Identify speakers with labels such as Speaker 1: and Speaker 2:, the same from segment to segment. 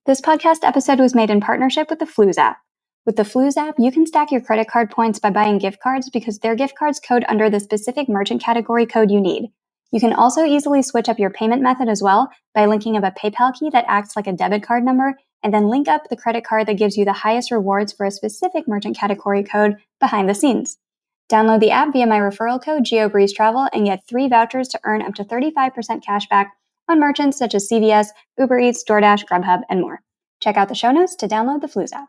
Speaker 1: This podcast episode was made in partnership with the Flues app. With the Flues app, you can stack your credit card points by buying gift cards because their gift cards code under the specific merchant category code you need. You can also easily switch up your payment method as well by linking up a PayPal key that acts like a debit card number, and then link up the credit card that gives you the highest rewards for a specific merchant category code behind the scenes. Download the app via my referral code Geobreeze Travel and get 3 vouchers to earn up to 35% cash back on merchants such as CVS, Uber Eats, DoorDash, Grubhub, and more. Check out the show notes to download the Flues app.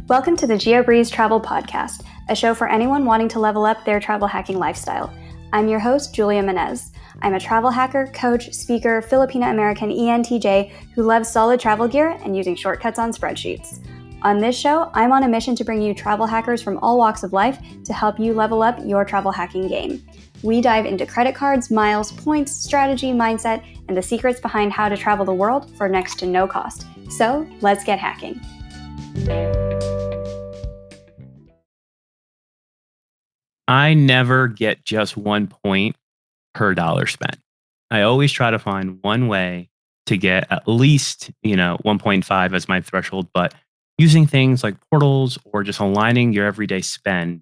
Speaker 1: Welcome to the Geobreeze Travel Podcast, a show for anyone wanting to level up their travel hacking lifestyle. I'm your host, Julia Menez. I'm a travel hacker, coach, speaker, Filipino-American ENTJ who loves solid travel gear and using shortcuts on spreadsheets. On this show, I'm on a mission to bring you travel hackers from all walks of life to help you level up your travel hacking game. We dive into credit cards, miles, points, strategy, mindset, and the secrets behind how to travel the world for next to no cost. So, let's get hacking.
Speaker 2: I never get just 1 point per dollar spent. I always try to find one way to get at least, 1.5 as my threshold, but using things like portals or just aligning your everyday spend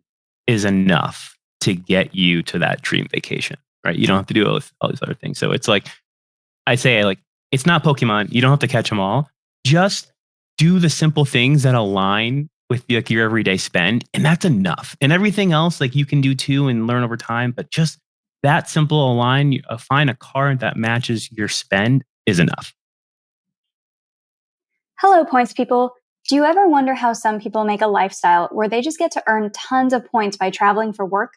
Speaker 2: is enough to get you to that dream vacation, right? You don't have to do all these other things. So it's like, I say, it's not Pokemon. You don't have to catch them all. Just do the simple things that align with your everyday spend, and that's enough. And everything else, you can do too and learn over time, but just that simple align, find a card that matches your spend is enough.
Speaker 1: Hello, points people. Do you ever wonder how some people make a lifestyle where they just get to earn tons of points by traveling for work?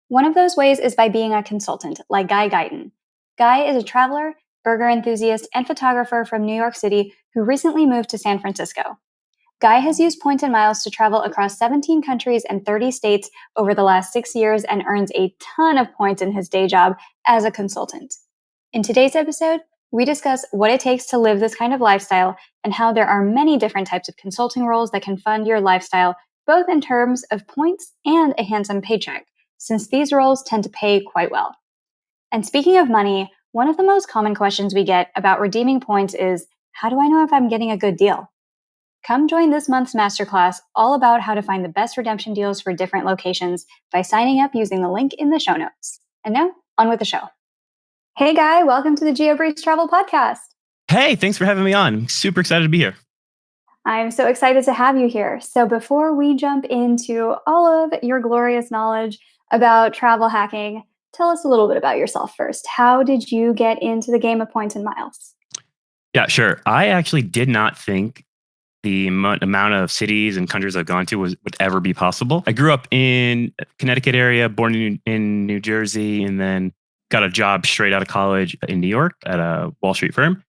Speaker 1: One of those ways is by being a consultant, like Guy Guyton. Guy is a traveler, burger enthusiast, and photographer from New York City who recently moved to San Francisco. Guy has used points and miles to travel across 17 countries and 30 states over the last 6 years and earns a ton of points in his day job as a consultant. In today's episode, we discuss what it takes to live this kind of lifestyle and how there are many different types of consulting roles that can fund your lifestyle, both in terms of points and a handsome paycheck, since these roles tend to pay quite well. And speaking of money, one of the most common questions we get about redeeming points is, how do I know if I'm getting a good deal? Come join this month's masterclass all about how to find the best redemption deals for different locations by signing up using the link in the show notes. And now, on with the show. Hey, Guy, welcome to the Geobreeze Travel Podcast.
Speaker 2: Hey, thanks for having me on. I'm super excited to be here.
Speaker 1: I'm so excited to have you here. So before we jump into all of your glorious knowledge about travel hacking, tell us a little bit about yourself first. How did you get into the game of points and miles?
Speaker 2: Yeah, sure. I actually did not think the amount of cities and countries I've gone to would ever be possible. I grew up in Connecticut area, born in New Jersey, and then got a job straight out of college in New York at a Wall Street firm.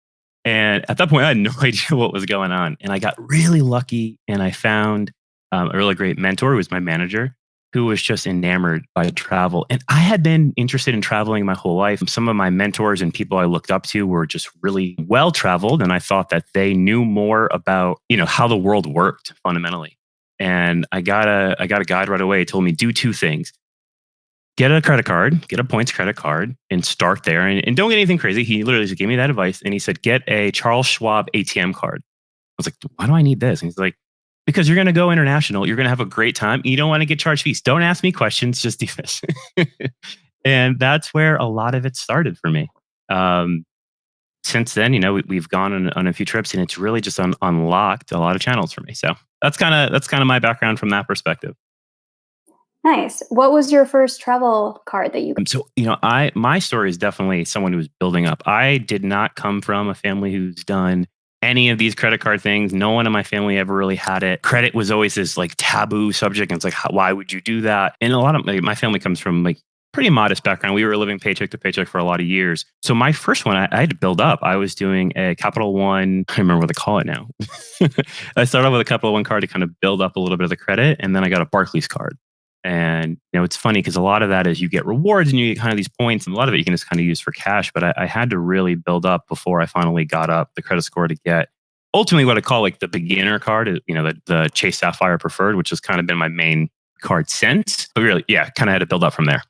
Speaker 2: And at that point, I had no idea what was going on. And I got really lucky, and I found a really great mentor who was my manager, who was just enamored by travel. And I had been interested in traveling my whole life. Some of my mentors and people I looked up to were just really well traveled. And I thought that they knew more about, how the world worked fundamentally. And I got a guide right away. He told me, do 2 things. Get a credit card, get a points credit card, and start there. And don't get anything crazy. He literally just gave me that advice. And he said, get a Charles Schwab ATM card. I was like, why do I need this? And he's like, because you're going to go international. You're going to have a great time. You don't want to get charged fees. Don't ask me questions. Just do this. And that's where a lot of it started for me. Since then, we've gone on a few trips, and it's really just unlocked a lot of channels for me. So that's kind of my background from that perspective.
Speaker 1: Nice. What was your first travel card that you got?
Speaker 2: So, my story is definitely someone who's building up. I did not come from a family who's done any of these credit card things. No one in my family ever really had it. Credit was always this taboo subject. And it's why would you do that? And a lot of my family comes from pretty modest background. We were living paycheck to paycheck for a lot of years. So my first one, I had to build up. I was doing a Capital One. I remember what they call it now. I started off with a Capital One card to kind of build up a little bit of the credit. And then I got a Barclays card. And it's funny because a lot of that is you get rewards and you get kind of these points, and a lot of it you can just kind of use for cash. But I had to really build up before I finally got up the credit score to get ultimately what I call the beginner card, the Chase Sapphire Preferred, which has kind of been my main card since. But really, kind of had to build up from there.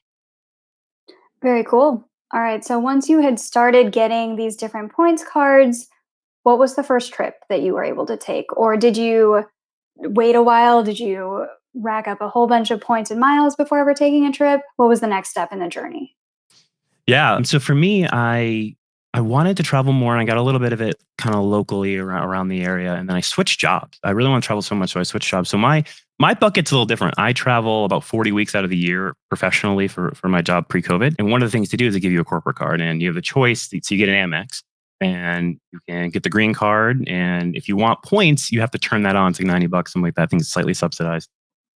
Speaker 1: Very cool. All right. So once you had started getting these different points cards, what was the first trip that you were able to take? Or did you wait a while? Did you rack up a whole bunch of points and miles before ever taking a trip? What was the next step in the journey?
Speaker 2: Yeah. So for me, I wanted to travel more, and I got a little bit of it kind of locally around the area, and then I switched jobs. I really want to travel so much, so I switched jobs. So my bucket's a little different. I travel about 40 weeks out of the year professionally for my job pre-COVID, and one of the things to do is they give you a corporate card, and you have the choice. So you get an Amex, and you can get the green card, and if you want points, you have to turn that on. It's like $90, something like that. I think it's slightly subsidized.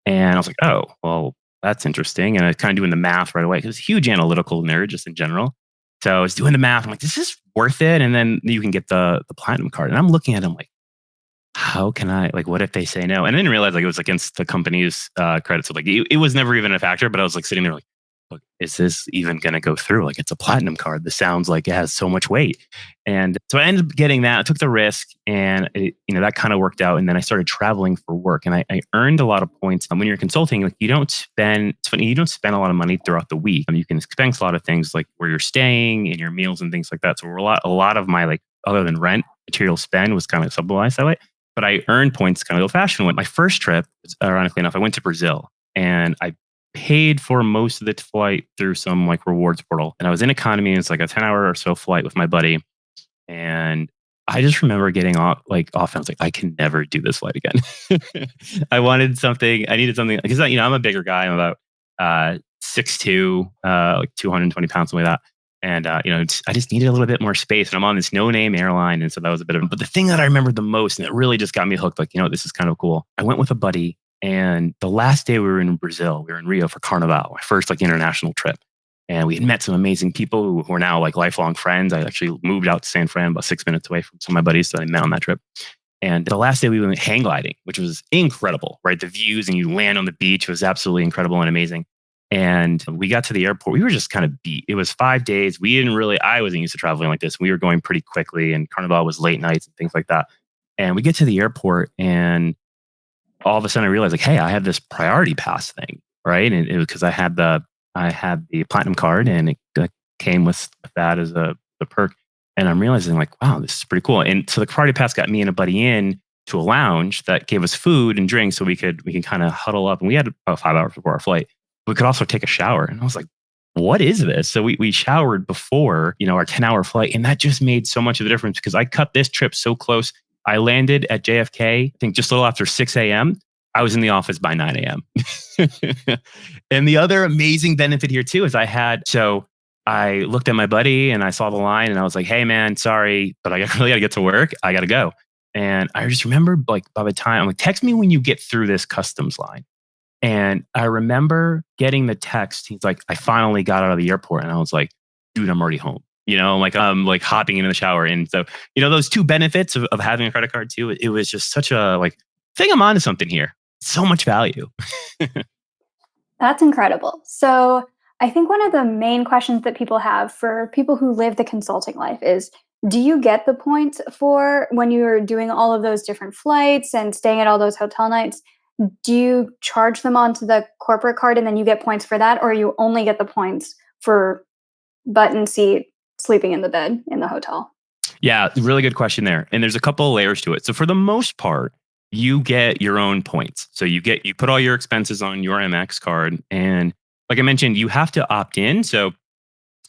Speaker 2: And I was like, oh, well, that's interesting. And I was kind of doing the math right away because I was a huge analytical nerd just in general. So I was doing the math. I'm like, this is worth it. And then you can get the platinum card. And I'm looking at them like, how can I, like, what if they say no? And I didn't realize like it was against the company's credit. So like it was never even a factor, but I was like sitting there like, look, is this even going to go through? Like it's a platinum card. This sounds like it has so much weight. And so I ended up getting that. I took the risk, and that kind of worked out. And then I started traveling for work, and I earned a lot of points. And when you're consulting, like it's funny, you don't spend a lot of money throughout the week. You can expense a lot of things like where you're staying and your meals and things like that. So a lot of my, like, other than rent, material spend was kind of subsidized that way. But I earned points kind of old fashioned way. My first trip, ironically enough, I went to Brazil, and I paid for most of the flight through some like rewards portal. And I was in economy, and it's like a 10-hour or so flight with my buddy. And I just remember getting off and I was like, I can never do this flight again. I needed something because I'm a bigger guy. I'm about 6'2", like 220 pounds, something like that. And I just needed a little bit more space. And I'm on this no-name airline, and so that was a bit of. But the thing that I remember the most, and it really just got me hooked, like, this is kind of cool. I went with a buddy, and the last day we were in Brazil, we were in Rio for Carnival, my first like international trip. And we had met some amazing people who are now like lifelong friends. I actually moved out to San Fran, about 6 minutes away from some of my buddies that I met on that trip. And the last day we went hang gliding, which was incredible, right? The views, and you land on the beach was absolutely incredible and amazing. And we got to the airport. We were just kind of beat. It was 5 days. I wasn't used to traveling like this. We were going pretty quickly, and Carnival was late nights and things like that. And we get to the airport, and all of a sudden I realized, like, hey, I have this priority pass thing, right? And it was because I had the platinum card, and it came with that as a perk. And I'm realizing, like, wow, this is pretty cool. And so the priority pass got me and a buddy in to a lounge that gave us food and drinks, so we can kind of huddle up. And we had about 5 hours before our flight. We could also take a shower. And I was like, what is this? So we showered before, our 10-hour flight. And that just made so much of a difference because I cut this trip so close. I landed at JFK, I think just a little after 6 a.m. I was in the office by 9 a.m. And the other amazing benefit here too is I looked at my buddy and I saw the line, and I was like, hey man, sorry, but I really got to get to work. I got to go. And I just remember, like, by the time I'm like, text me when you get through this customs line. And I remember getting the text. He's like, I finally got out of the airport. And I was like, dude, I'm already home. Like I'm like hopping into the shower. And so, those two benefits of having a credit card too, it was just such a like thing. I'm onto something here. So much value.
Speaker 1: That's incredible. So, I think one of the main questions that people have for people who live the consulting life is, do you get the points for when you're doing all of those different flights and staying at all those hotel nights? Do you charge them onto the corporate card and then you get points for that, or you only get the points for button seat sleeping in the bed in the hotel?
Speaker 2: Yeah, really good question there. And there's a couple of layers to it. So for the most part, you get your own points. So you put all your expenses on your MX card. And like I mentioned, you have to opt in. So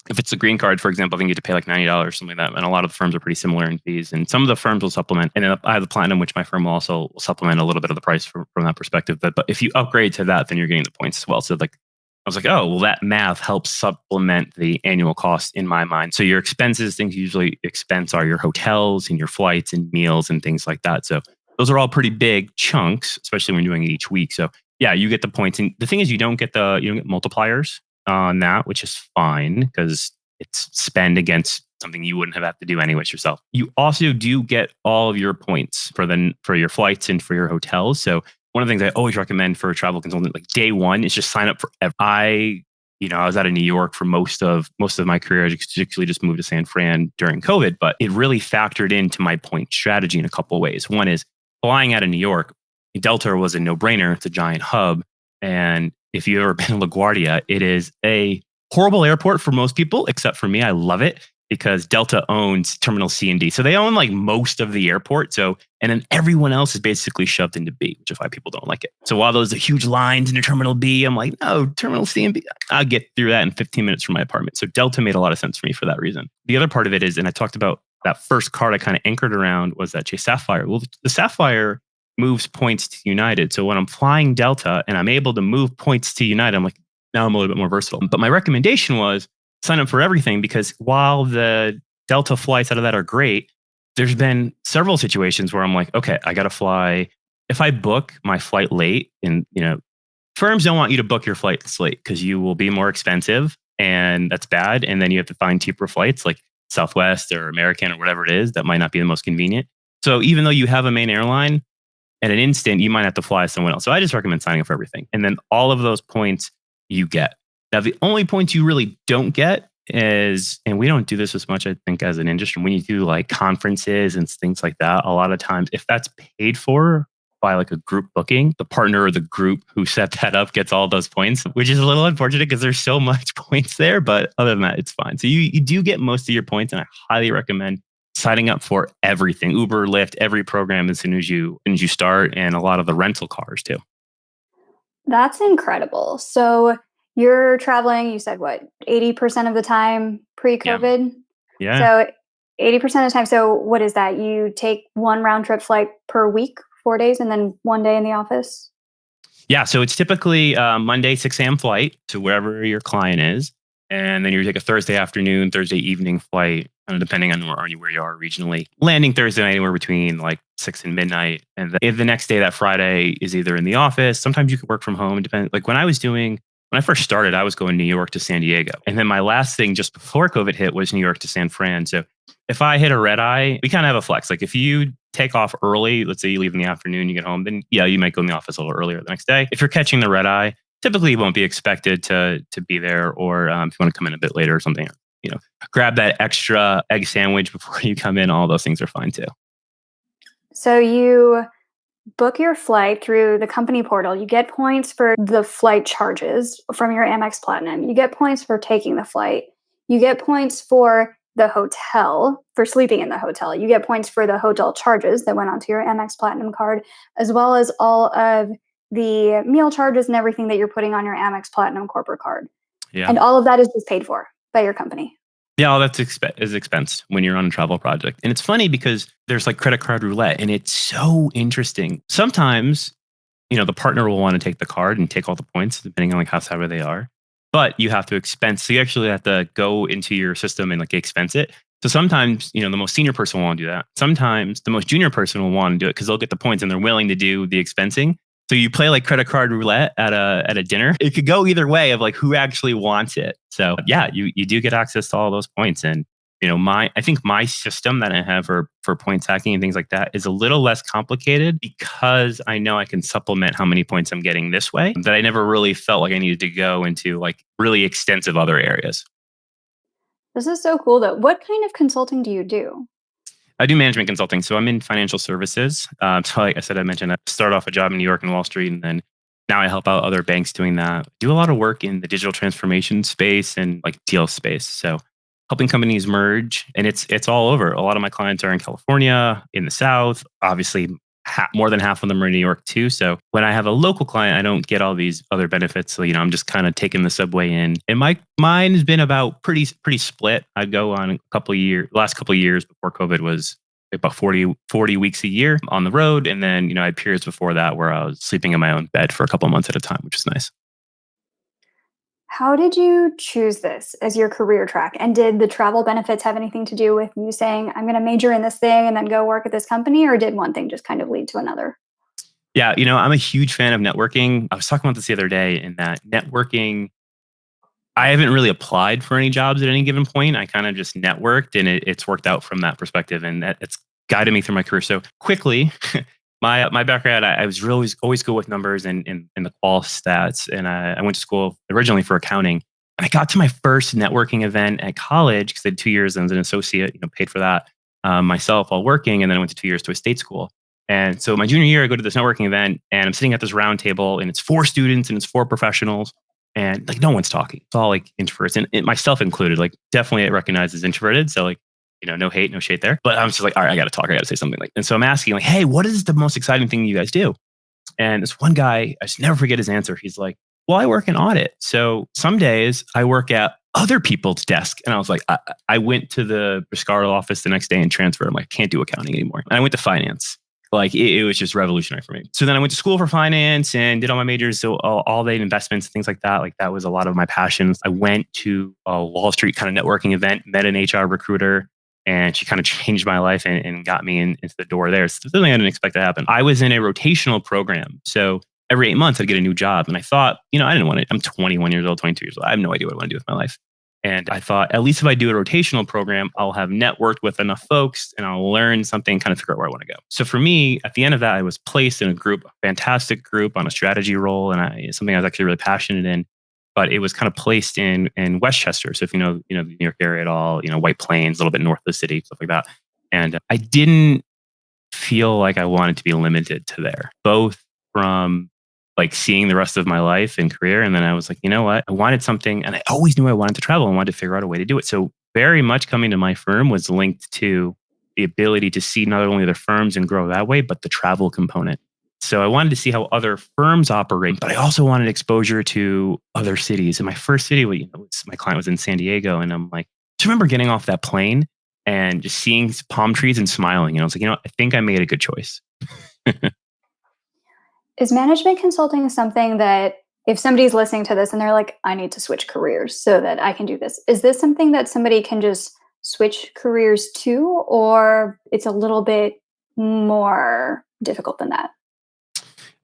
Speaker 2: if it's a green card, for example, I think you have to pay like $90, something like that. And a lot of the firms are pretty similar in fees. And some of the firms will supplement. And then I have the platinum, which my firm will also supplement a little bit of the price from that perspective. But if you upgrade to that, then you're getting the points as well. So like I was like, oh, well, that math helps supplement the annual cost in my mind. So your expenses, things you usually expense are your hotels and your flights and meals and things like that. So those are all pretty big chunks, especially when you're doing it each week. So yeah, you get the points. And the thing is, you don't get multipliers on that, which is fine because it's spend against something you wouldn't have had to do anyways yourself. You also do get all of your points for your flights and for your hotels. So one of the things I always recommend for a travel consultant, like day one, is just sign up for I was out of New York for most of my career. I actually just moved to San Fran during COVID, but it really factored into my point strategy in a couple of ways. One is flying out of New York. Delta was a no-brainer. It's a giant hub. And if you've ever been to LaGuardia, it is a Horrible airport for most people, except for me. I love it because Delta owns Terminal C and D. So they own like most of the airport. So, and then everyone else is basically shoved into B, which is why people don't like it. So while those are huge lines into Terminal B, I'm like, no, Terminal C and B, I'll get through that in 15 minutes from my apartment. So Delta made a lot of sense for me for that reason. The other part of it is, and I talked about that first card I kind of anchored around was that Chase Sapphire. Well, the Sapphire moves points to United. So when I'm flying Delta and I'm able to move points to United, I'm like, now I'm a little bit more versatile. But my recommendation was sign up for everything because while the Delta flights out of that are great, there's been several situations where I'm like, okay, I got to fly. If I book my flight late, and firms don't want you to book your flights late because you will be more expensive and that's bad. And then you have to find cheaper flights like Southwest or American or whatever it is that might not be the most convenient. So even though you have a main airline, at an instant, you might have to fly someone else. So I just recommend signing up for everything. And then all of those points you get. Now, the only points you really don't get is, and we don't do this as much, I think, as an industry, when you do like conferences and things like that, a lot of times, if that's paid for by like a group booking, the partner or the group who set that up gets all those points, which is a little unfortunate because there's so much points there. But other than that, it's fine. So you do get most of your points, and I highly recommend signing up for everything, Uber, Lyft, every program as soon as you start, and a lot of the rental cars too.
Speaker 1: That's incredible. So you're traveling, you said what, 80% of the time
Speaker 2: Yeah.
Speaker 1: pre-COVID?
Speaker 2: Yeah.
Speaker 1: So 80% of the time. So what is that? You take one round trip flight per week, 4 days, and then 1 day in the office?
Speaker 2: Yeah. So it's typically Monday, 6 a.m. flight to wherever your client is. And then you take a Thursday afternoon, Thursday evening flight, depending on where you are regionally. Landing Thursday night anywhere between like 6 and midnight. And if the next day, that Friday, is either in the office. Sometimes you could work from home. Like when I first started, I was going New York to San Diego. And then my last thing just before COVID hit was New York to San Fran. So if I hit a red eye, we kind of have a flex. Like if you take off early, let's say you leave in the afternoon, you get home, then yeah, you might go in the office a little earlier the next day. If you're catching the red eye, typically you won't be expected to be there, or if you want to come in a bit later or something, grab that extra egg sandwich before you come in. All those things are fine too.
Speaker 1: So you book your flight through the company portal. You get points for the flight charges from your Amex Platinum. You get points for taking the flight. You get points for the hotel, for sleeping in the hotel. You get points for the hotel charges that went onto your Amex Platinum card, as well as all of the meal charges and everything that you're putting on your Amex Platinum corporate card.
Speaker 2: Yeah.
Speaker 1: And all of that is just paid for by your company.
Speaker 2: Yeah, all that's is expense when you're on a travel project. And it's funny because there's like credit card roulette, and it's so interesting. Sometimes, the partner will want to take the card and take all the points, depending on like how savvy they are. But you have to expense. So you actually have to go into your system and like expense it. So sometimes, the most senior person will want to do that. Sometimes the most junior person will want to do it because they'll get the points and they're willing to do the expensing. So you play like credit card roulette at a dinner. It could go either way of like who actually wants it. So yeah, you do get access to all those points. And I think my system that I have for points hacking and things like that is a little less complicated because I know I can supplement how many points I'm getting this way. That I never really felt like I needed to go into like really extensive other areas.
Speaker 1: This is so cool though. What kind of consulting do you do?
Speaker 2: I do management consulting, so I'm in financial services. So, like I said, I mentioned I started off a job in New York and Wall Street, and then now I help out other banks doing that. Do a lot of work in the digital transformation space and like deal space. So, helping companies merge, and it's all over. A lot of my clients are in California, in the South. Obviously, more than half of them are in New York too. So when I have a local client, I don't get all these other benefits. So I'm just kind of taking the subway in. And mine has been about pretty split. I go on last couple of years before COVID was about 40 weeks a year on the road. And then, I had periods before that where I was sleeping in my own bed for a couple of months at a time, which is nice.
Speaker 1: How did you choose this as your career track? And did the travel benefits have anything to do with you saying, I'm going to major in this thing and then go work at this company? Or did one thing just kind of lead to another?
Speaker 2: Yeah, I'm a huge fan of networking. I was talking about this the other day in that networking, I haven't really applied for any jobs at any given point. I kind of just networked, and it's worked out from that perspective. And it's guided me through my career. So quickly, my background, I was really always good with numbers and the qual stats. And I went to school originally for accounting. And I got to my first networking event at college because I did 2 years as an associate, paid for that myself while working. And then I went to 2 years to a state school. And so my junior year, I go to this networking event and I'm sitting at this round table, and it's 4 students and it's 4 professionals. and like no one's talking. It's all like introverts, and myself included. Like definitely, I recognize as introverted. So like no hate, no shade there. But I'm just like, all right, I got to talk. I got to say something. Like, and so I'm asking like, hey, what is the most exciting thing you guys do? And this one guy, I just never forget his answer. He's like, well, I work in audit. So some days I work at other people's desk. And I was like, I went to the Briscaro office the next day and transferred. I'm like, can't do accounting anymore. And I went to finance. Like it was just revolutionary for me. So then I went to school for finance and did all my majors. So all the investments, things like that. Like that was a lot of my passions. I went to a Wall Street kind of networking event, met an HR recruiter, and she kind of changed my life and got me into the door there. So something I didn't expect to happen. I was in a rotational program. So every 8 months I'd get a new job. And I thought, I didn't want to, I'm 21 years old, 22 years old. I have no idea what I want to do with my life. And I thought, at least if I do a rotational program, I'll have networked with enough folks and I'll learn something, kind of figure out where I want to go. So for me, at the end of that, I was placed in a group, a fantastic group on a strategy role. And it's something I was actually really passionate in. But it was kind of placed in Westchester. So if the New York area at all, White Plains, a little bit north of the city, stuff like that. And I didn't feel like I wanted to be limited to there, both from like seeing the rest of my life and career. And then I was like, you know what? I wanted something, and I always knew I wanted to travel and wanted to figure out a way to do it. So very much coming to my firm was linked to the ability to see not only other firms and grow that way, but the travel component. So I wanted to see how other firms operate, but I also wanted exposure to other cities. And my first city, my client was in San Diego. And I'm like, just remember getting off that plane and just seeing palm trees and smiling. And I was like, I think I made a good choice.
Speaker 1: Is management consulting something that if somebody's listening to this and they're like, I need to switch careers so that I can do this, is this something that somebody can just switch careers to, or it's a little bit more difficult than that?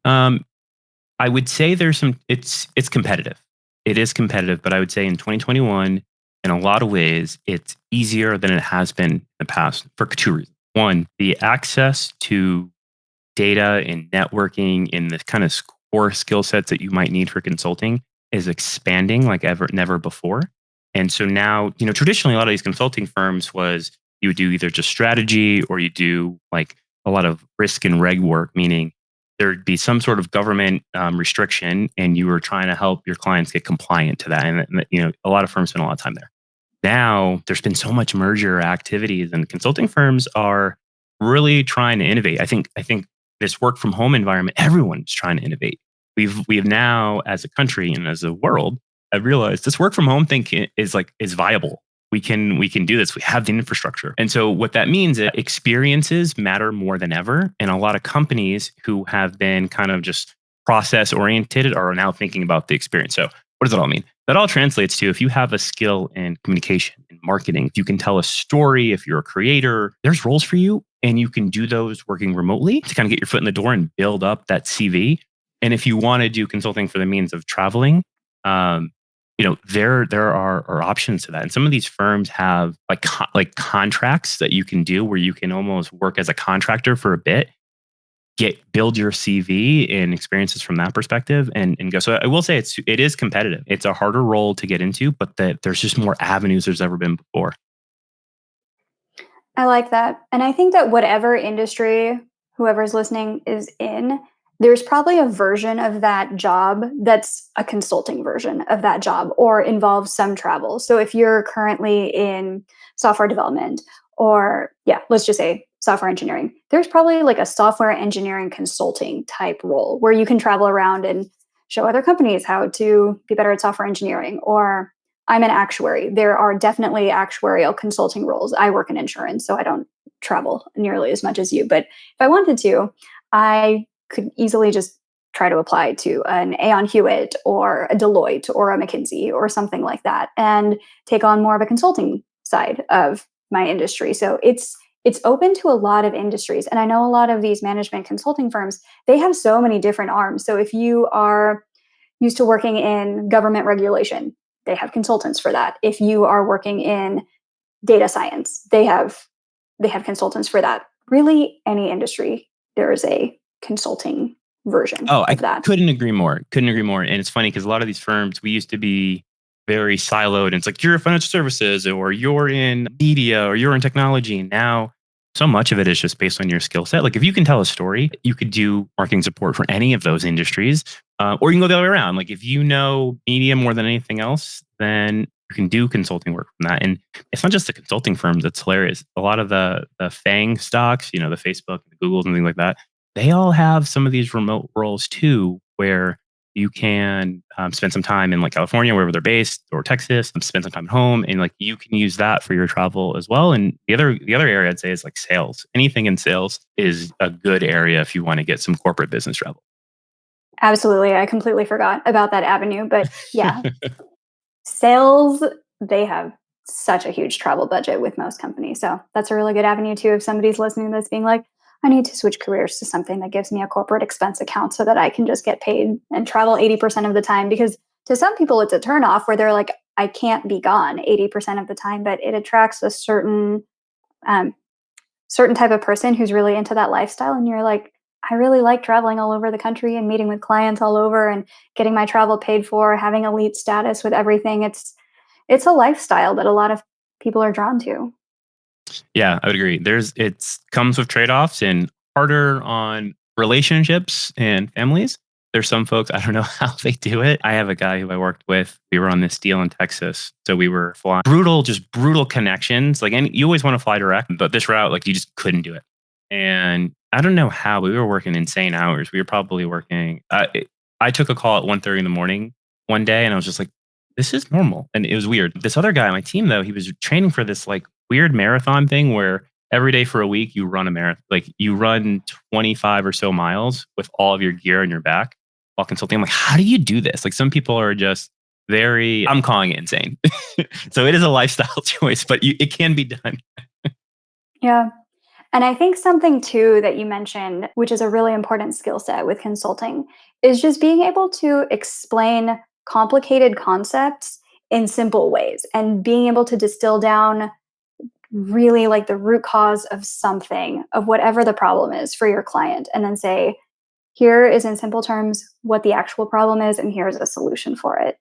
Speaker 2: I would say it's competitive. It is competitive, but I would say in 2021, in a lot of ways, it's easier than it has been in the past for two reasons. One, the access to data and networking and the kind of core skill sets that you might need for consulting is expanding like never before. And so now, traditionally a lot of these consulting firms was you would do either just strategy or you do like a lot of risk and reg work, meaning there'd be some sort of government restriction and you were trying to help your clients get compliant to that. And a lot of firms spend a lot of time there. Now there's been so much merger activities and consulting firms are really trying to innovate. I think this work from home environment, everyone's trying to innovate. We've now as a country and as a world, I've realized this work from home thing is viable. We can do this. We have the infrastructure. And so what that means is experiences matter more than ever. And a lot of companies who have been kind of just process oriented are now thinking about the experience. So what does it all mean? That all translates to if you have a skill in communication and marketing, if you can tell a story, if you're a creator, there's roles for you and you can do those working remotely to kind of get your foot in the door and build up that CV. And if you want to do consulting for the means of traveling, there are options to that. And some of these firms have like contracts that you can do where you can almost work as a contractor for a bit, build your CV and experiences from that perspective and go. So I will say it is competitive. It's a harder role to get into, but there's just more avenues there's ever been before.
Speaker 1: I like that. And I think that whatever industry whoever's listening is in, there's probably a version of that job that's a consulting version of that job or involves some travel. So if you're currently in software development or, let's just say software engineering, there's probably like a software engineering consulting type role where you can travel around and show other companies how to be better at software engineering. Or I'm an actuary. There are definitely actuarial consulting roles. I work in insurance, so I don't travel nearly as much as you. But if I wanted to, I could easily just try to apply to an Aon Hewitt or a Deloitte or a McKinsey or something like that and take on more of a consulting side of my industry. So it's open to a lot of industries. And I know a lot of these management consulting firms, they have so many different arms. So if you are used to working in government regulation, they have consultants for that. If you are working in data science, they have consultants for that. Really, any industry, there is a consulting version of that.
Speaker 2: Couldn't agree more. And it's funny because a lot of these firms, we used to be very siloed. And it's like, you're in financial services or you're in media or you're in technology. And now so much of it is just based on your skill set. Like if you can tell a story, you could do marketing support for any of those industries, or you can go the other way around. Like if you know media more than anything else, then you can do consulting work from that. And it's not just the consulting firms that's hilarious. A lot of the FANG stocks, the Facebook, the Googles, and things like that, they all have some of these remote roles too, where you can spend some time in like California, wherever they're based, or Texas, and spend some time at home, and like you can use that for your travel as well. And the other area I'd say is like sales. Anything in sales is a good area if you want to get some corporate business travel.
Speaker 1: Absolutely. I completely forgot about that avenue. But yeah, sales, they have such a huge travel budget with most companies. So that's a really good avenue too. If somebody's listening that's being like, I need to switch careers to something that gives me a corporate expense account so that I can just get paid and travel 80% of the time. Because to some people, it's a turnoff where they're like, I can't be gone 80% of the time, but it attracts a um, certain type of person who's really into that lifestyle. And you're like, I really like traveling all over the country and meeting with clients all over and getting my travel paid for, having elite status with everything. It's a lifestyle that a lot of people are drawn to.
Speaker 2: Yeah, I would agree. It's comes with trade-offs and harder on relationships and families. There's some folks, I don't know how they do it. I have a guy who I worked with. We were on this deal in Texas. So we were flying brutal, just brutal connections. Like, and you always want to fly direct, but this route, like you just couldn't do it. And I don't know how, but we were working insane hours. We were probably working. I took a call at 1:30 in the morning one day, and I was just like, "This is normal," and it was weird. This other guy on my team, though, he was training for this like weird marathon thing where every day for a week you run a marathon, like you run 25 or so miles with all of your gear on your back while consulting. I'm like, how do you do this? Like some people are just very, I'm calling it insane. So it is a lifestyle choice, but it can be done.
Speaker 1: Yeah. And I think something too that you mentioned, which is a really important skill set with consulting, is just being able to explain complicated concepts in simple ways and being able to distill down really like the root cause of something, of whatever the problem is for your client, and then say, here is in simple terms what the actual problem is, and here's a solution for it.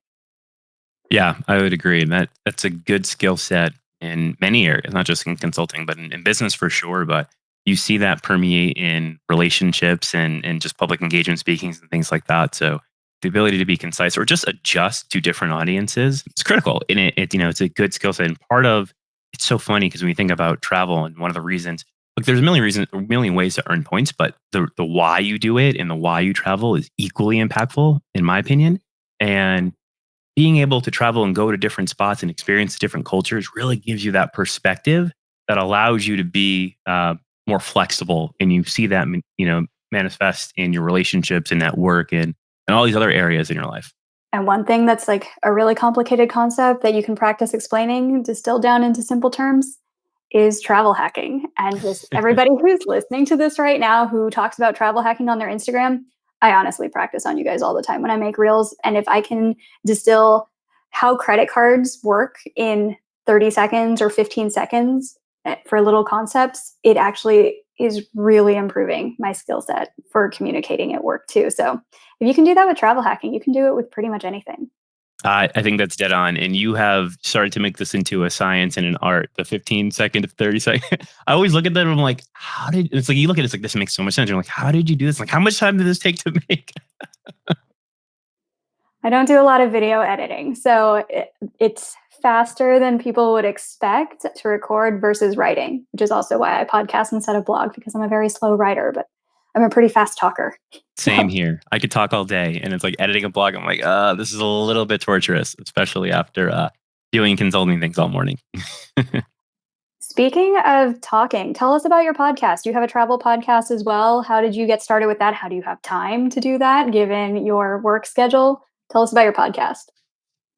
Speaker 2: Yeah, I would agree. That's a good skill set in many areas, not just in consulting, but in business for sure. But you see that permeate in relationships and just public engagement speakings and things like that. So the ability to be concise or just adjust to different audiences is critical. And it's a good skill set. And part of it's so funny because when you think about travel and one of the reasons, look, there's a million ways to earn points, but the why you do it and the why you travel is equally impactful, in my opinion. And being able to travel and go to different spots and experience different cultures really gives you that perspective that allows you to be more flexible, and you see that manifest in your relationships and at work and all these other areas in your life.
Speaker 1: And one thing that's like a really complicated concept that you can practice explaining distilled down into simple terms is travel hacking. And just everybody who's listening to this right now who talks about travel hacking on their Instagram, I honestly practice on you guys all the time when I make reels. And if I can distill how credit cards work in 30 seconds or 15 seconds for little concepts, it actually is really improving my skill set for communicating at work too. So if you can do that with travel hacking, you can do it with pretty much anything.
Speaker 2: I think that's dead on. And you have started to make this into a science and an art, the 15-second to 30-second. I always look at that and I'm like, it's like, you look at it, it's like, this makes so much sense. You're like, how did you do this? Like, how much time did this take to make?
Speaker 1: I don't do a lot of video editing, so it's faster than people would expect to record versus writing, which is also why I podcast instead of blog because I'm a very slow writer, but I'm a pretty fast talker.
Speaker 2: Same
Speaker 1: So,
Speaker 2: here. I could talk all day. And it's like editing a blog. I'm like, this is a little bit torturous, especially after doing consulting things all morning.
Speaker 1: speaking of talking, tell us about your podcast. You have a travel podcast as well. How did you get started with that? How do you have time to do that given your work schedule? Tell us about your podcast.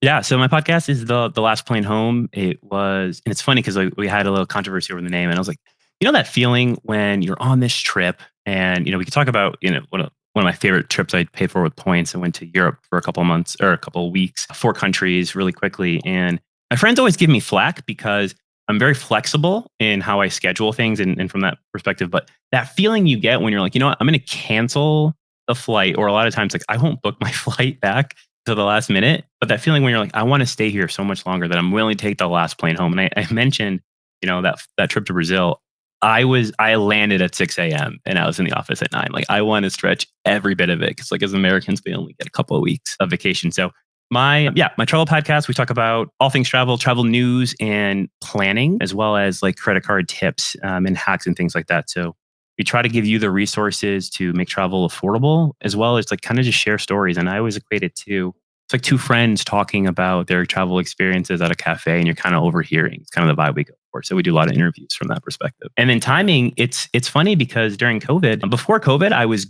Speaker 2: Yeah, so my podcast is the last plane home. It was, and it's funny because we had a little controversy over the name, and I was like, that feeling when you're on this trip, and we could talk about one of my favorite trips I paid for with points. I went to Europe for a couple of months or a couple of weeks, 4 countries, really quickly, and my friends always give me flack because I'm very flexible in how I schedule things, and from that perspective. But that feeling you get when you're like, what, I'm going to cancel the flight, or a lot of times like I won't book my flight back to the last minute. But that feeling when you're like, I want to stay here so much longer that I'm willing to take the last plane home. And I mentioned, that trip to Brazil. I landed at 6 a.m. and I was in the office at 9. Like I want to stretch every bit of it because like as Americans, we only get a couple of weeks of vacation. So my travel podcast, we talk about all things travel, travel news and planning, as well as like credit card tips and hacks and things like that. So we try to give you the resources to make travel affordable, as well as like kind of just share stories. And I always equate it to it's like two friends talking about their travel experiences at a cafe, and you're kind of overhearing. It's kind of the vibe we go for. So we do a lot of interviews from that perspective. And then timing, it's funny because during COVID, before COVID, I was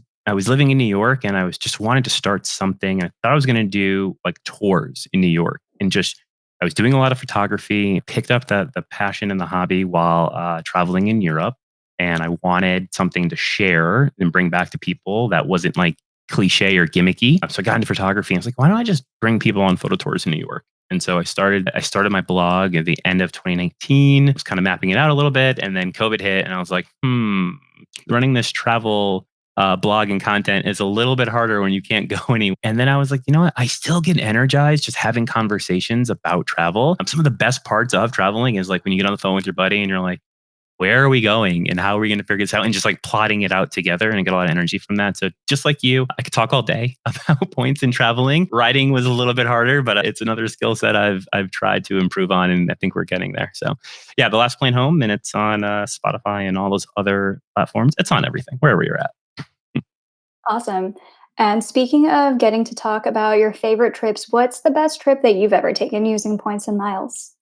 Speaker 2: living in New York and I was just wanted to start something. I thought I was going to do like tours in New York and just I was doing a lot of photography, picked up the passion and the hobby while traveling in Europe. And I wanted something to share and bring back to people that wasn't like cliche or gimmicky. So I got into photography and I was like, why don't I just bring people on photo tours in New York? And so I started my blog at the end of 2019. I was kind of mapping it out a little bit. And then COVID hit and I was like, running this travel blog and content is a little bit harder when you can't go anywhere. And then I was like, you know what? I still get energized just having conversations about travel. Some of the best parts of traveling is like when you get on the phone with your buddy and you're like, where are we going and how are we going to figure this out, and just like plotting it out together, and I get a lot of energy from that. So just like you, I could talk all day about points in traveling. Writing was a little bit harder, but it's another skill set I've tried to improve on, and I think we're getting there. So yeah, The Last Plane Home, and it's on Spotify and all those other platforms. It's on everything, wherever you're at.
Speaker 1: Awesome. And speaking of getting to talk about your favorite trips, what's the best trip that you've ever taken using points and miles?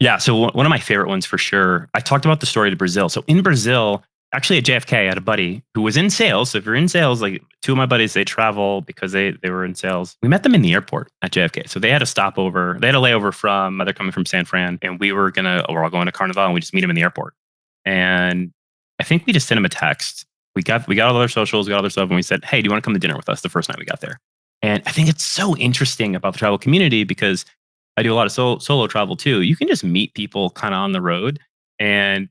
Speaker 2: Yeah. So one of my favorite ones for sure. I talked about the story to Brazil. So in Brazil, actually at JFK, I had a buddy who was in sales. So if you're in sales, like two of my buddies, they travel because they were in sales. We met them in the airport at JFK. So they had a stopover. They had a layover from, they're coming from San Fran, and we're all going to Carnival, and we just meet them in the airport. And I think we just sent him a text. We got all their socials, we got all their stuff, and we said, hey, do you want to come to dinner with us the first night we got there? And I think it's so interesting about the travel community because I do a lot of solo travel too. You can just meet people kind of on the road, and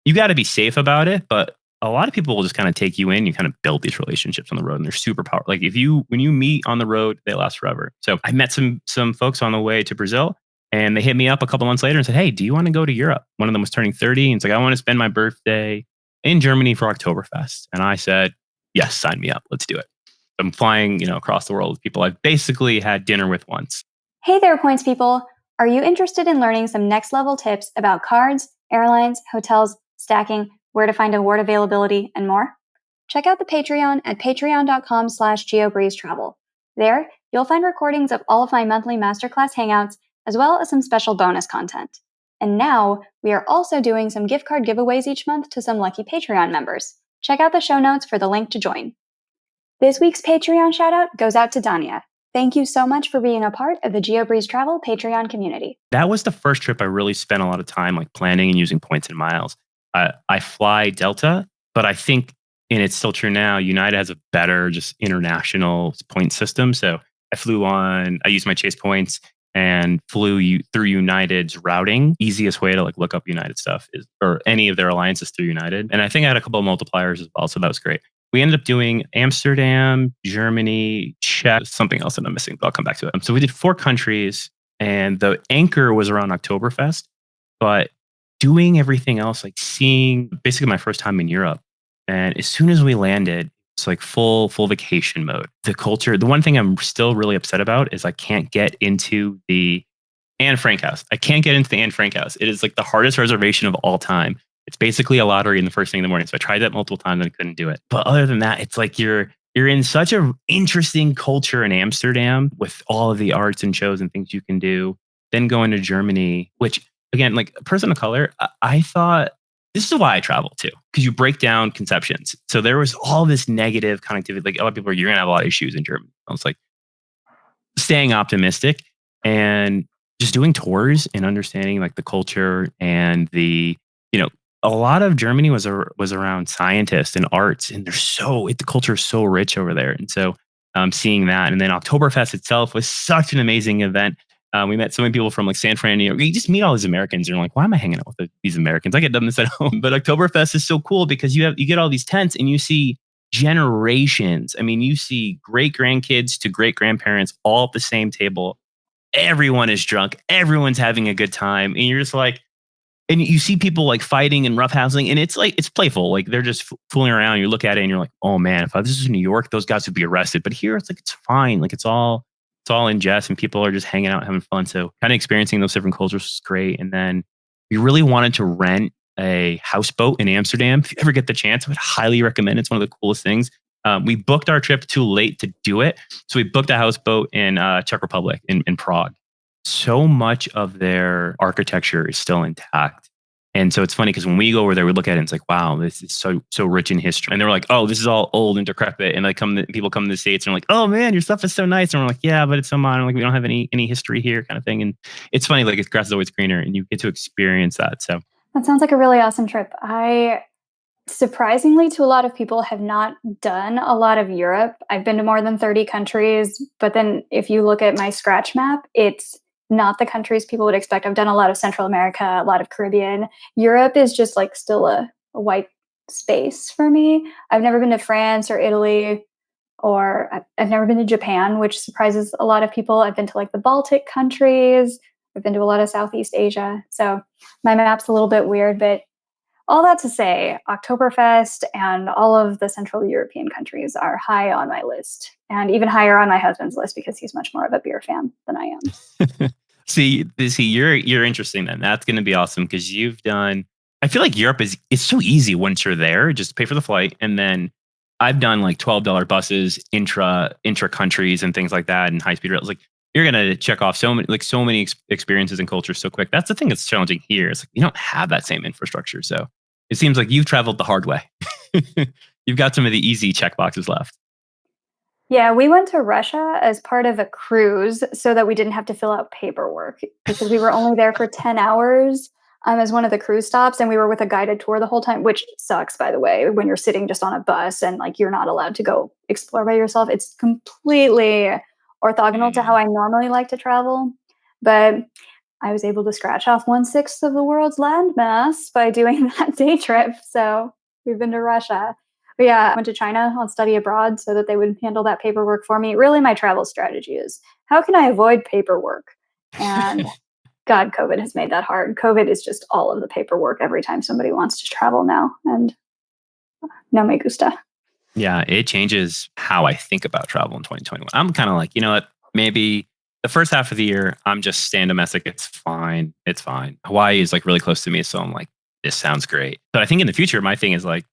Speaker 2: you got to be safe about it. But a lot of people will just kind of take you in. You kind of build these relationships on the road, and they're super powerful. Like when you meet on the road, they last forever. So I met some folks on the way to Brazil, and they hit me up a couple months later and said, hey, do you want to go to Europe? One of them was turning 30, and it's like, I want to spend my birthday in Germany for Oktoberfest. And I said, yes, sign me up. Let's do it. I'm flying, across the world with people I've basically had dinner with once.
Speaker 1: Hey there, points people. Are you interested in learning some next level tips about cards, airlines, hotels, stacking, where to find award availability, and more? Check out the Patreon at patreon.com/geobreeze travel. There, you'll find recordings of all of my monthly masterclass hangouts, as well as some special bonus content. And now, we are also doing some gift card giveaways each month to some lucky Patreon members. Check out the show notes for the link to join. This week's Patreon shoutout goes out to Danya. Thank you so much for being a part of the Geobreeze Travel Patreon community.
Speaker 2: That was the first trip I really spent a lot of time like planning and using points and miles. I fly Delta, but I think, and it's still true now, United has a better just international point system. So I used my Chase points and flew through United's routing. Easiest way to like look up United stuff or any of their alliances through United. And I think I had a couple of multipliers as well. So that was great. We ended up doing Amsterdam, Germany, Czech, something else that I'm missing, but I'll come back to it. So we did 4 countries, and the anchor was around Oktoberfest, but doing everything else, like seeing basically my first time in Europe. And as soon as we landed, it's like full vacation mode. The culture, the one thing I'm still really upset about is I can't get into the Anne Frank house. I can't get into the Anne Frank house. It is like the hardest reservation of all time. It's basically a lottery in the first thing in the morning. So I tried that multiple times and I couldn't do it. But other than that, it's like you're in such an interesting culture in Amsterdam with all of the arts and shows and things you can do. Then going to Germany, which again, like a person of color, I thought this is why I travel too, because you break down conceptions. So there was all this negative connectivity. Like a lot of people are, you're going to have a lot of issues in Germany. I was like staying optimistic and just doing tours and understanding like the culture and a lot of Germany was around scientists and arts, and the culture is so rich over there. And so seeing that, and then Oktoberfest itself was such an amazing event. We met so many people from like San Fran, New York. You just meet all these Americans, and you're like, why am I hanging out with these Americans? I get done this at home. But Oktoberfest is so cool because you get all these tents and you see generations. I mean, you see great grandkids to great grandparents all at the same table. Everyone is drunk. Everyone's having a good time. And you're just like, and you see people like fighting and roughhousing, and it's like it's playful. Like they're just fooling around. You look at it and you're like, oh man, if this is New York, those guys would be arrested. But here, it's like it's fine. Like it's all in jest, and people are just hanging out, having fun. So kind of experiencing those different cultures was great. And then we really wanted to rent a houseboat in Amsterdam. If you ever get the chance, I would highly recommend it. It's one of the coolest things. We booked our trip too late to do it. So we booked a houseboat in Czech Republic, in Prague. So much of their architecture is still intact. And so it's funny because when we go over there, we look at it and it's like, wow, this is so rich in history. And they're like, oh, this is all old and decrepit. And like people come to the States and are like, oh man, your stuff is so nice. And we're like, yeah, but it's so modern. Like we don't have any history here, kind of thing. And it's funny, like grass is always greener, and you get to experience that. So
Speaker 1: That sounds like a really awesome trip. I surprisingly to a lot of people have not done a lot of Europe. I've been to more than 30 countries, but then if you look at my scratch map, it's not the countries people would expect. I've done a lot of Central America, a lot of Caribbean. Europe is just like still a white space for me. I've never been to France or Italy, or I've never been to Japan, which surprises a lot of people. I've been to like the Baltic countries. I've been to a lot of Southeast Asia. So my map's a little bit weird, but all that to say, Oktoberfest and all of the Central European countries are high on my list, and even higher on my husband's list because he's much more of a beer fan than I am.
Speaker 2: see, you're interesting then. That's going to be awesome because you've done. I feel like Europe is it's so easy once you're there. Just pay for the flight, and then I've done like $12 buses intra countries and things like that, and high speed rails. Like you're gonna check off so many experiences and cultures so quick. That's the thing that's challenging here. It's like you don't have that same infrastructure, so it seems like you've traveled the hard way. You've got some of the easy check boxes left.
Speaker 1: Yeah, we went to Russia as part of a cruise so that we didn't have to fill out paperwork because we were only there for 10 hours as one of the cruise stops. And we were with a guided tour the whole time, which sucks, by the way, when you're sitting just on a bus and like you're not allowed to go explore by yourself. It's completely orthogonal to how
Speaker 2: Mm.
Speaker 1: I normally like to travel. But I was able to scratch off 1/6 of the world's landmass by doing that day trip. So we've been to Russia. But yeah, I went to China on study abroad so that they would handle that paperwork for me. Really, my travel strategy is how can I avoid paperwork? And God, COVID has made that hard. COVID is just all of the paperwork every time somebody wants to travel now. And no me gusta.
Speaker 2: Yeah, it changes how I think about travel in 2021. I'm kind of like, you know what? Maybe the first half of the year, I'm just staying domestic. It's fine. It's fine. Hawaii is like really close to me. So I'm like, this sounds great. But I think in the future, my thing is like,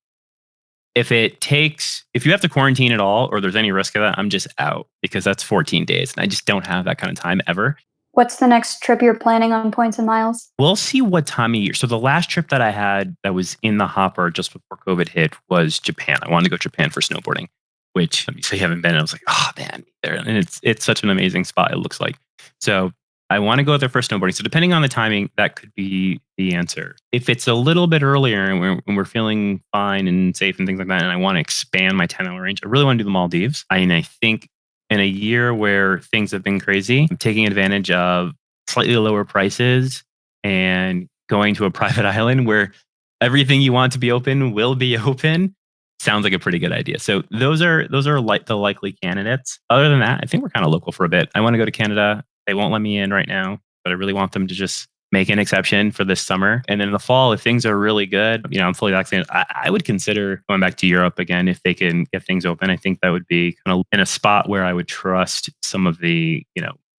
Speaker 2: if you have to quarantine at all or there's any risk of that, I'm just out because that's 14 days. And I just don't have that kind of time ever.
Speaker 1: What's the next trip you're planning on points and miles?
Speaker 2: We'll see what time of year. So the last trip that I had that was in the hopper just before COVID hit was Japan. I wanted to go to Japan for snowboarding, which you say you haven't been. And I was like, oh man, there. And it's such an amazing spot, it looks like. So I want to go there for snowboarding. So depending on the timing, that could be the answer. If it's a little bit earlier and we're feeling fine and safe and things like that, and I want to expand my 10-hour range, I really want to do the Maldives. I think in a year where things have been crazy, I'm taking advantage of slightly lower prices and going to a private island where everything you want to be open will be open. Sounds like a pretty good idea. So those are like the likely candidates. Other than that, I think we're kind of local for a bit. I want to go to Canada. They won't let me in right now, but I really want them to just make an exception for this summer. And then in the fall, if things are really good, I'm fully vaccinated. I would consider going back to Europe again if they can get things open. I think that would be kind of in a spot where I would trust some of the,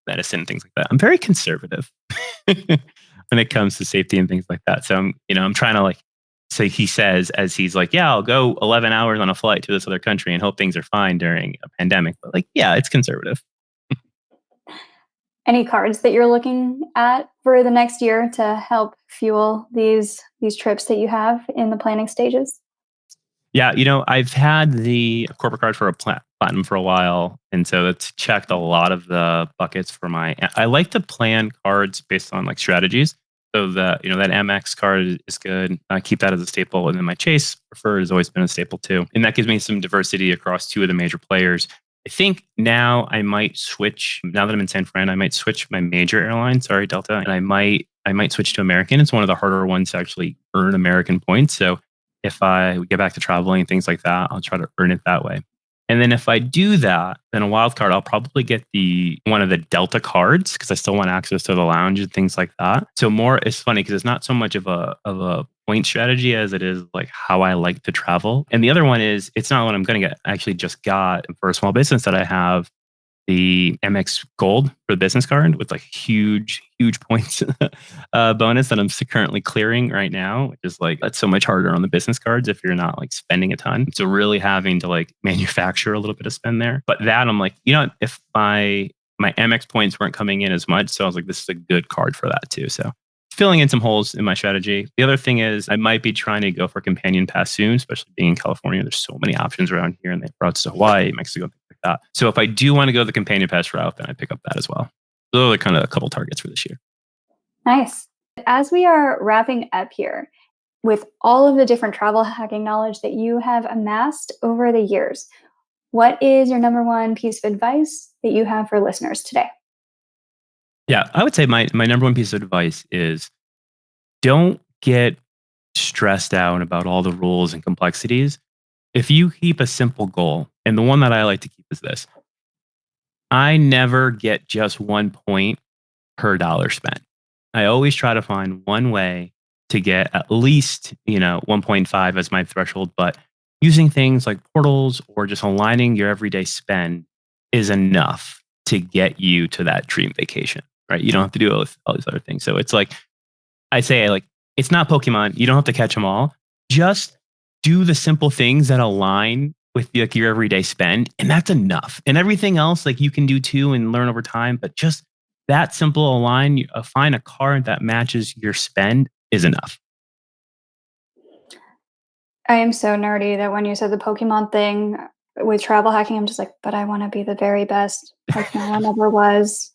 Speaker 2: medicine and things like that. I'm very conservative when it comes to safety and things like that. So I'm trying to so he says, as he's like, yeah, I'll go 11 hours on a flight to this other country and hope things are fine during a pandemic. But yeah, it's conservative.
Speaker 1: Any cards that you're looking at for the next year to help fuel these trips that you have in the planning stages?
Speaker 2: Yeah, I've had the corporate card for a platinum for a while, and so it's checked a lot of the buckets for my. I like to plan cards based on strategies. So that that MX card is good. I keep that as a staple, and then my Chase preferred has always been a staple too, and that gives me some diversity across two of the major players. I think now I might switch. Now that I'm in San Fran, I might switch my major airline. Sorry, Delta, and I might switch to American. It's one of the harder ones to actually earn American points. So if I get back to traveling and things like that, I'll try to earn it that way. And then if I do that, then a wild card, I'll probably get the one of the Delta cards because I still want access to the lounge and things like that. So more, it's funny because it's not so much of a point strategy as it is like how I like to travel. And the other one is it's not what I'm going to get. I actually just got for a small business that I have the MX Gold for the business card with like huge points bonus that I'm currently clearing right now, which is like that's so much harder on the business cards if you're not like spending a ton. So really having to like manufacture a little bit of spend there. But that I'm like, if my MX points weren't coming in as much, so I was like, this is a good card for that too. So filling in some holes in my strategy. The other thing is I might be trying to go for companion pass soon, especially being in California. There's so many options around here, and they have routes to Hawaii, Mexico, things like that. So if I do want to go the companion pass route, then I pick up that as well. Those are kind of a couple targets for this year.
Speaker 1: Nice. As we are wrapping up here, with all of the different travel hacking knowledge that you have amassed over the years, what is your number one piece of advice that you have for listeners today?
Speaker 2: Yeah, I would say my number one piece of advice is don't get stressed out about all the rules and complexities. If you keep a simple goal, and the one that I like to keep is this: I never get just 1 point per dollar spent. I always try to find one way to get at least, 1.5 as my threshold, but using things like portals or just aligning your everyday spend is enough to get you to that dream vacation, right? You don't have to do all these other things. So it's like, I say, like, it's not Pokemon. You don't have to catch them all. Just do the simple things that align with like your everyday spend, and that's enough. And everything else, like you can do too and learn over time. But just that simple align, find a card that matches your spend is enough.
Speaker 1: I am so nerdy that when you said the Pokemon thing with travel hacking, I'm just like, but I want to be the very best, like no one ever was.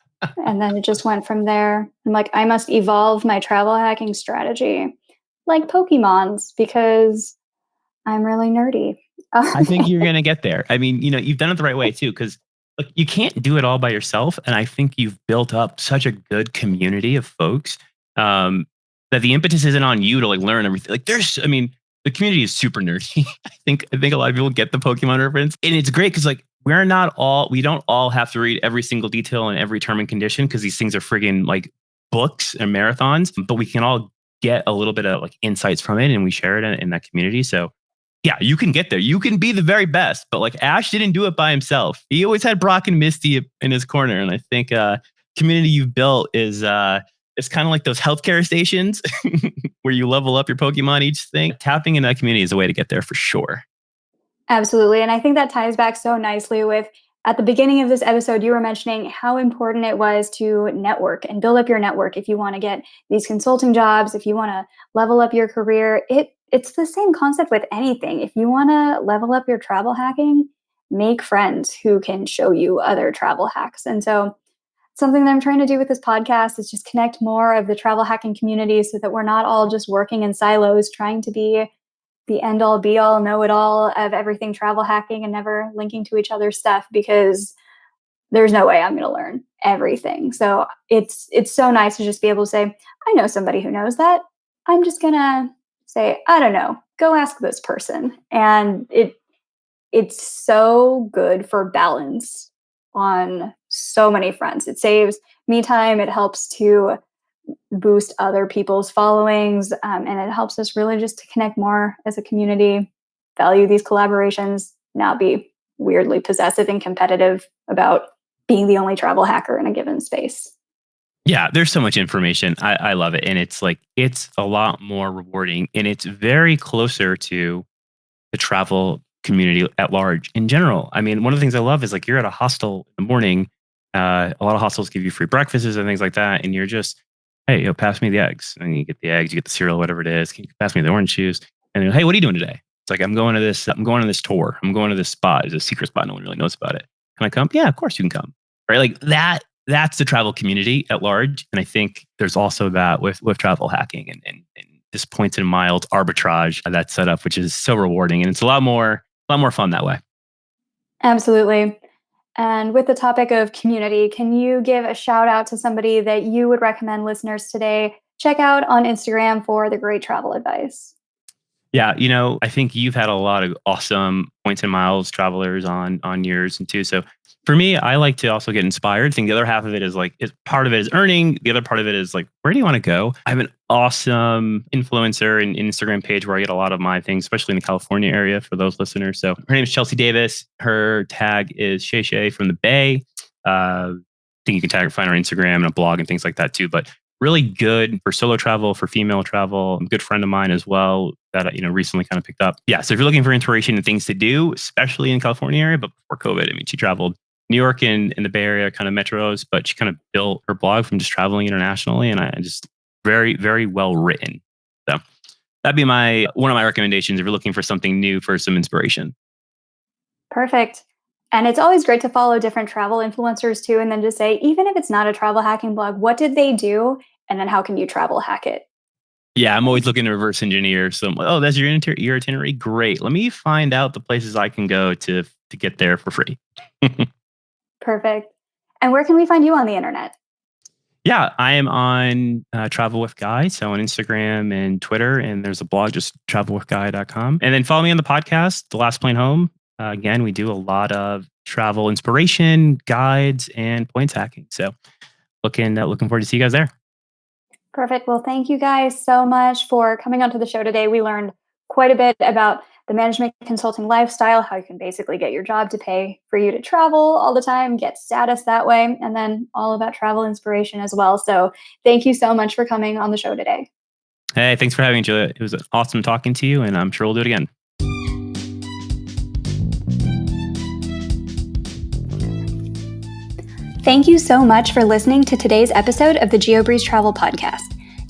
Speaker 1: And then it just went from there. I'm like, I must evolve my travel hacking strategy like Pokemon's because I'm really nerdy.
Speaker 2: I think you're gonna get there. I mean, you've done it the right way too, because like you can't do it all by yourself. And I think you've built up such a good community of folks um, that the impetus isn't on you to like learn everything. Like the community is super nerdy. I think a lot of people get the Pokemon reference, and it's great because like we don't all have to read every single detail and every term and condition because these things are friggin' like books and marathons, but we can all get a little bit of like insights from it and we share it in that community. So yeah, you can get there. You can be the very best, but like Ash didn't do it by himself. He always had Brock and Misty in his corner. And I think community you've built is it's kind of like those healthcare stations where you level up your Pokemon each thing. Tapping into that community is a way to get there for sure.
Speaker 1: Absolutely. And I think that ties back so nicely with at the beginning of this episode, you were mentioning how important it was to network and build up your network if you want to get these consulting jobs, if you want to level up your career. It's the same concept with anything. If you want to level up your travel hacking, make friends who can show you other travel hacks. And so something that I'm trying to do with this podcast is just connect more of the travel hacking community so that we're not all just working in silos trying to be the end all be all know it all of everything travel hacking and never linking to each other's stuff because there's no way I'm going to learn everything. So it's so nice to just be able to say, I know somebody who knows that. I'm just going to say, I don't know, go ask this person. And it's so good for balance on so many fronts. It saves me time. It helps to boost other people's followings. And it helps us really just to connect more as a community, value these collaborations, not be weirdly possessive and competitive about being the only travel hacker in a given space.
Speaker 2: Yeah, there's so much information. I love it. And it's like, it's a lot more rewarding and it's very closer to the travel community at large in general. I mean, one of the things I love is like you're at a hostel in the morning. A lot of hostels give you free breakfasts and things like that. And you're just, hey, pass me the eggs. And you get the eggs, you get the cereal, whatever it is. Can you pass me the orange juice? And then, hey, what are you doing today? It's like, I'm going on this tour. I'm going to this spot. It's a secret spot. No one really knows about it. Can I come? Yeah, of course you can come. Right. Like that's the travel community at large. And I think there's also that with travel hacking and this points and miles arbitrage that's set up, which is so rewarding. And it's a lot more fun that way.
Speaker 1: Absolutely. And with the topic of community, can you give a shout out to somebody that you would recommend listeners today check out on Instagram for the great travel advice?
Speaker 2: Yeah, I think you've had a lot of awesome points and miles travelers on yours and too. So for me, I like to also get inspired. I think the other half of it is part of it is earning. The other part of it is like, where do you want to go? I have an awesome influencer and Instagram page where I get a lot of my things, especially in the California area for those listeners. So her name is Chelsea Davis. Her tag is Shay Shay from the Bay. I think you can find her on Instagram and a blog and things like that too. But really good for solo travel, for female travel. A good friend of mine as well that recently kind of picked up. Yeah, so if you're looking for inspiration and things to do, especially in the California area, but before COVID, I mean, she traveled New York and in the Bay Area kind of metros, but she kind of built her blog from just traveling internationally, and I just very, very well written. So that'd be one of my recommendations if you're looking for something new for some inspiration.
Speaker 1: Perfect. And it's always great to follow different travel influencers too, and then just say, even if it's not a travel hacking blog, what did they do? And then how can you travel hack it?
Speaker 2: Yeah, I'm always looking to reverse engineer. So, oh, that's your itinerary. Great. Let me find out the places I can go to get there for free.
Speaker 1: Perfect. And where can we find you on the internet?
Speaker 2: Yeah, I am on Travel with Guy, so on Instagram and Twitter, and there's a blog, just travelwithguy.com. And then follow me on the podcast, The Last Plane Home. Again, we do a lot of travel inspiration, guides, and points hacking. So looking forward to see you guys there.
Speaker 1: Perfect. Well, thank you guys so much for coming onto the show today. We learned quite a bit about the management consulting lifestyle, how you can basically get your job to pay for you to travel all the time, get status that way, and then all about travel inspiration as well. So thank you so much for coming on the show today.
Speaker 2: Hey, thanks for having me, Julia. It was awesome talking to you, and I'm sure we'll do it again.
Speaker 1: Thank you so much for listening to today's episode of the Geobreeze Travel Podcast.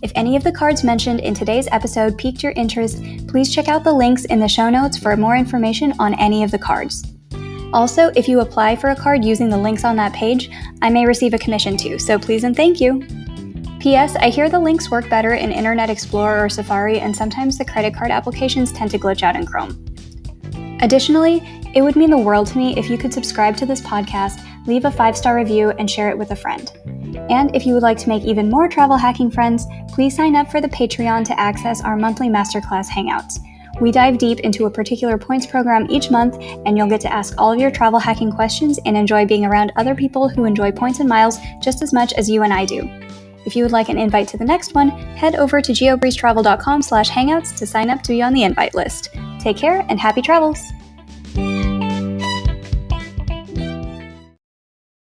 Speaker 1: If any of the cards mentioned in today's episode piqued your interest, please check out the links in the show notes for more information on any of the cards. Also, if you apply for a card using the links on that page, I may receive a commission too, so please and thank you. P.S. I hear the links work better in Internet Explorer or Safari, and sometimes the credit card applications tend to glitch out in Chrome. Additionally, it would mean the world to me if you could subscribe to this podcast, leave a 5-star review, and share it with a friend. And if you would like to make even more travel hacking friends, please sign up for the Patreon to access our monthly masterclass hangouts. We dive deep into a particular points program each month, and you'll get to ask all of your travel hacking questions and enjoy being around other people who enjoy points and miles just as much as you and I do. If you would like an invite to the next one, head over to geobreezetravel.com/hangouts to sign up to be on the invite list. Take care and happy travels!